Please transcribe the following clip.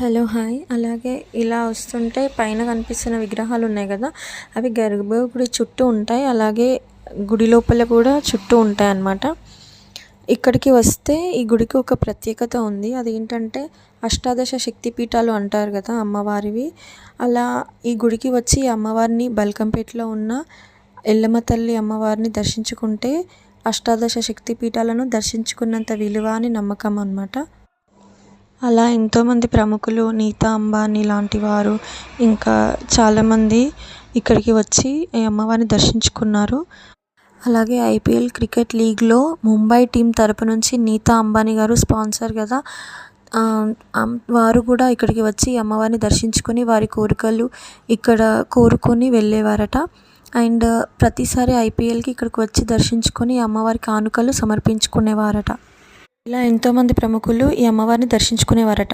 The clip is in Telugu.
Hello hi. అలాగే ఇలా వస్తుంటే పైన కనిపిస్తున్న విగ్రహాలు ఉన్నాయి కదా, అవి గర్భగుడి చుట్టూ ఉంటాయి. అలాగే గుడి లోపల కూడా చుట్టూ ఉంటాయి అన్నమాట. ఇక్కడికి వస్తే ఈ గుడికి ఒక ప్రత్యేకత ఉంది. అదేంటంటే అష్టాదశ శక్తిపీఠాలు అంటారు కదా అమ్మవారివి. అలా ఈ గుడికి వచ్చి అమ్మవారిని బల్కంపేటలో ఉన్న ఎల్లమ్మ తల్లి అమ్మవారిని దర్శించుకుంటే అష్టాదశ శక్తిపీఠాలను దర్శించుకున్నంత విలువ అని నమ్మకం అన్నమాట. అలా ఎంతోమంది ప్రముఖులు, నీతా అంబానీ లాంటి వారు, ఇంకా చాలామంది ఇక్కడికి వచ్చి ఈ అమ్మవారిని దర్శించుకున్నారు. అలాగే ఐపీఎల్ క్రికెట్ లీగ్లో ముంబై టీం తరపు నుంచి నీతా అంబానీ గారు స్పాన్సర్ కదా, వారు కూడా ఇక్కడికి వచ్చి అమ్మవారిని దర్శించుకొని వారి కోరికలు ఇక్కడ కోరుకొని వెళ్ళేవారట. అండ్ ప్రతిసారి ఐపీఎల్కి ఇక్కడికి వచ్చి దర్శించుకొని అమ్మవారి కానుకలు సమర్పించుకునేవారట. ఇలా ఎంతోమంది ప్రముఖులు ఈ అమ్మవారిని దర్శించుకునేవారట.